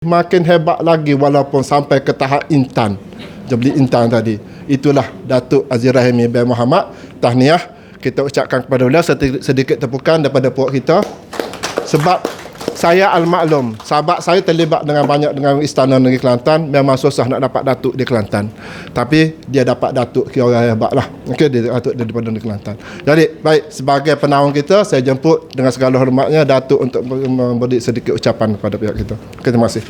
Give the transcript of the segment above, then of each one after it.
Makin hebat lagi walaupun sampai ke tahap intan. Jabli intan tadi. Itulah Datuk Aziz Rahimi bin Muhammad. Tahniah kita ucapkan kepada beliau sedikit tepukan daripada puak kita. Sebab saya al-maklum, sahabat saya terlibat dengan banyak dengan Istana Negeri Kelantan, memang susah nak dapat datuk di Kelantan. Tapi dia dapat datuk kira orang hebat lah. Okey, dia datuk daripada Negeri Kelantan. Jadi, baik, sebagai penaung kita, saya jemput dengan segala hormatnya datuk untuk memberi sedikit ucapan kepada pihak kita. Okay, terima kasih.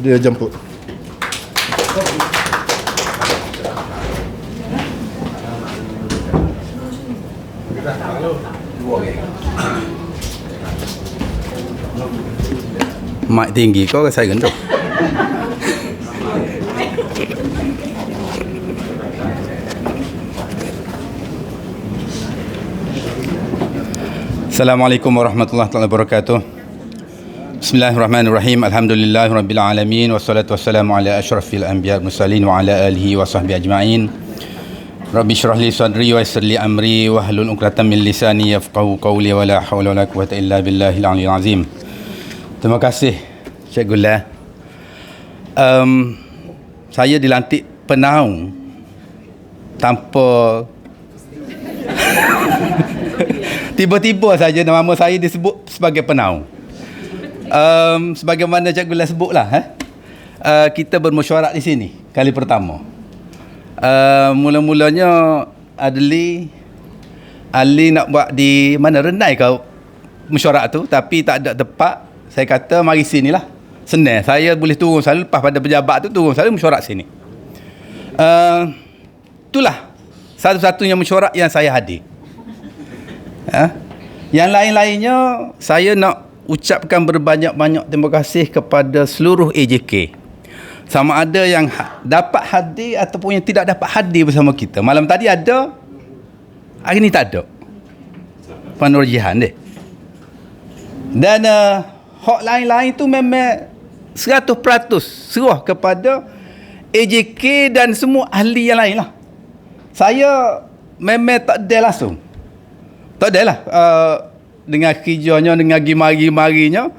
Dia jemput. Mic tinggi kau ke saya rendah? Assalamualaikum warahmatullahi wabarakatuh. Bismillahirrahmanirrahim. Alhamdulillahirabbil alamin wassalatu wassalamu ala asyrafil anbiya wal mursalin wa ala alihi wa sahbihi ajma'in. Rabbi shrah li sadri wa yassir li amri wahlul 'uqdatam min lisani yafqahu qawli wa la haula wa la quwwata illa billahil aliyyil azim. Terima kasih Cikgu La. Saya dilantik penaung tanpa tiba-tiba saja nama saya disebut sebagai penaung. Sebagaimana Cikgu La sebutlah, kita bermesyuarat di sini kali pertama. Mula-mulanya Ali nak buat di mana, Renai kau mesyuarat tu, tapi tak ada tempat. Saya kata mari sinilah, senang, saya boleh turun selalu, lepas pada pejabat tu turun selalu mesyuarat sini. Itulah satu-satunya mesyuarat yang saya hadir. Yang lain-lainnya saya nak ucapkan berbanyak-banyak terima kasih kepada seluruh AJK, sama ada yang dapat hadir ataupun yang tidak dapat hadir bersama kita. Malam tadi ada, hari ni tak ada. Puan Nur Jihan deh. Dan hak lain-lain tu memang 100% serah kepada AJK dan semua ahli yang lain lah. Saya memang tak ada langsung. Tak ada lah dengan kerjanya, dengan gimari-marinya.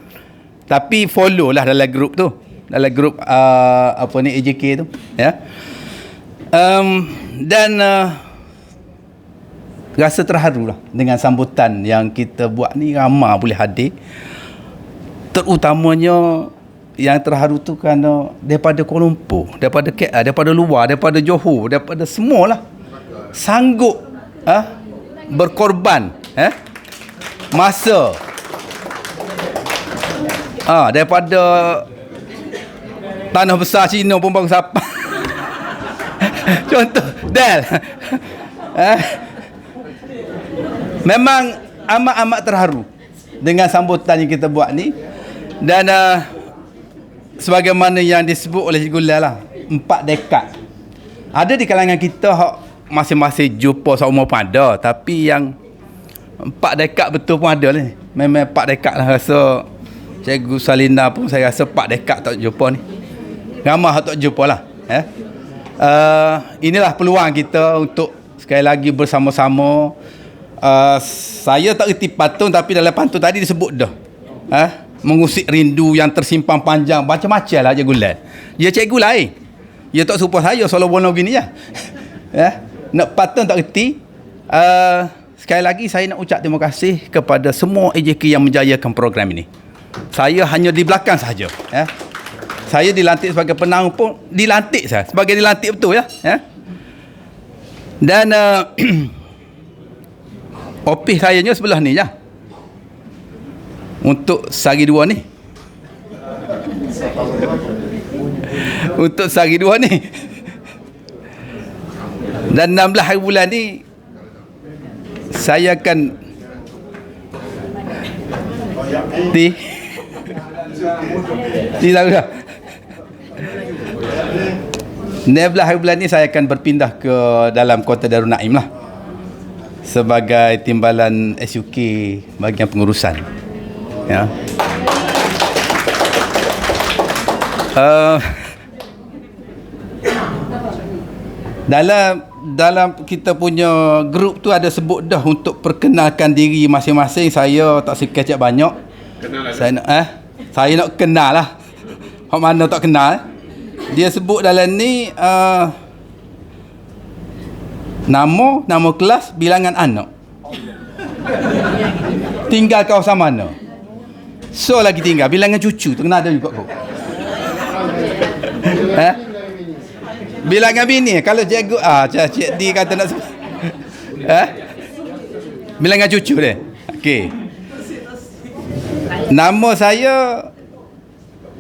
Tapi follow lah dalam grup tu. Dalam grup AJK tu. Ya. Dan rasa terharu lah dengan sambutan yang kita buat ni, ramai boleh hadir. Terutamanya yang terharu tu kerana daripada Kuala Lumpur, daripada KL, daripada luar, daripada Johor, daripada semualah sanggup berkorban masa daripada tanah besar Cina pun baru sampai. Contoh Del. Memang amat-amat terharu dengan sambutan yang kita buat ni. Dan sebagaimana yang disebut oleh Cikgu La lah, 4 dekad. Ada di kalangan kita masing-masing jumpa seumur pun ada, tapi yang 4 dekad betul pun ada lah. Memang 4 dekad lah. Rasa Cikgu Salina pun saya rasa 4 dekad tak jumpa ni. Ramai tak jumpa lah. Inilah peluang kita untuk sekali lagi bersama-sama. Saya tak reti pantun, tapi dalam pantun tadi disebut dah. Mengusik rindu yang tersimpan panjang, macam-macam lah Cikgu La. Dia cikgu lain. Dia tak serupa saya solo bono gini je. Nak pantun tak reti. Sekali lagi saya nak ucap terima kasih kepada semua AJK yang menjayakan program ini. Saya hanya di belakang sahaja. Saya dilantik sebagai penaung pun dilantik saya sebagai dilantik betul ya. Dan opis saya nya sebelah ni je. Untuk sehari dua ni. Untuk sehari dua ni. Dan 16 hari bulan ni saya akan tahu dah. 16 hari bulan ni saya akan berpindah ke dalam Kota Darul Naim lah, sebagai timbalan SUK bahagian pengurusan. Ya. Dalam kita punya grup tu ada sebut dah untuk perkenalkan diri masing-masing. Saya tak sekecap banyak. Saya nak kenal lah Hak mana tak kenal. Dia sebut dalam ni nama kelas, bilangan anak. Tinggal kawasan mana? So lagi tinggal bilangan cucu tu kena ada juga kau. Bilangan bini kalau cikgu cik D kata nak sebut. Bilangan cucu dia. Okey. Nama saya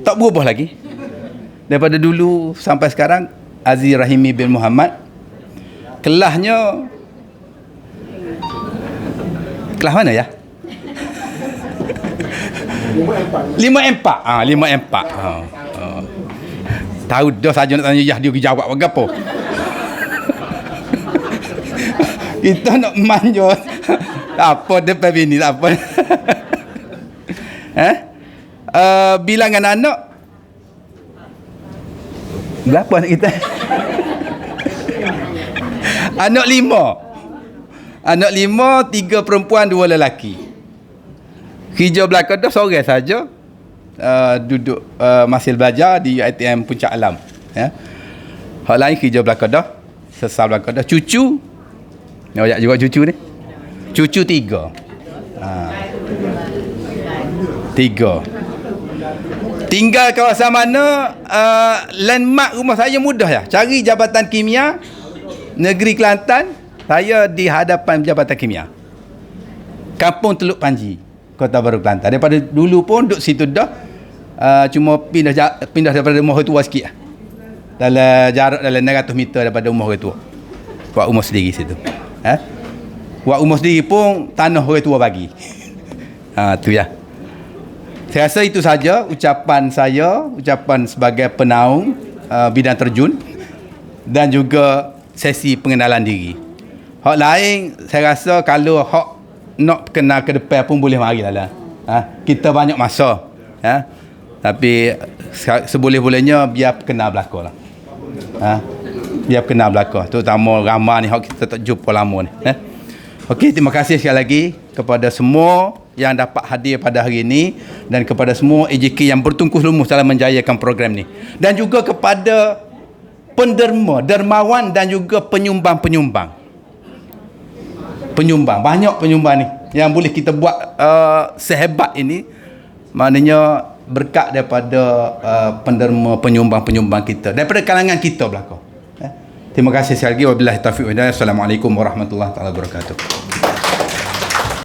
tak berubah lagi. Daripada dulu sampai sekarang, Aziz Rahimi bin Muhammad. Kelasnya kelas mana ya? 5M4. 5M4. Tahu dah saja nak tanya dia jawab apa. Kita nak manja. Apa depan bini tak apa. Bilangan anak berapa anak kita? Anak 5. Anak 5, 3 perempuan, 2 lelaki. Kerja belakang dah seorang saja. Duduk masih belajar di ITM Puncak Alam. Hak lain kerja belakang dah. Sesal belakang dah. Cucu. Banyak juga cucu ni. Cucu 3. 3. Tinggal kawasan mana? Landmark rumah saya mudah ya. Cari Jabatan Kimia Negeri Kelantan. Saya di hadapan Jabatan Kimia. Kampung Teluk Panji, Kota Baru Kelantan. Daripada dulu pun duduk situ dah. Cuma pindah daripada rumah orang tua sikit. Dalam jarak dalam 900 meter daripada rumah orang tua. Buat rumah sendiri situ. Buat rumah sendiri pun tanah orang tua bagi. Tu ya. Saya rasa itu saja ucapan saya, ucapan sebagai penaung bidang terjun dan juga sesi pengenalan diri. Hak lain saya rasa kalau hak nak kenal ke depan pun boleh mari lah. Kita banyak masa. Tapi seboleh-bolehnya biar kenal belakang lah. Biar kenal belakang. Terutama ramai ni hak kita tak jumpa lama ni. Okey, terima kasih sekali lagi kepada semua yang dapat hadir pada hari ini dan kepada semua AJK yang bertungkus lumus dalam menjayakan program ni. Dan juga kepada penderma, dermawan dan juga penyumbang-penyumbang. Banyak penyumbang ni yang boleh kita buat sehebat ini. Maknanya berkat daripada penderma, penyumbang-penyumbang kita, daripada kalangan kita belakang. Terima kasih sekali lagi. Wabillahi taufiq wal hidayah. Assalamualaikum warahmatullahi wabarakatuh.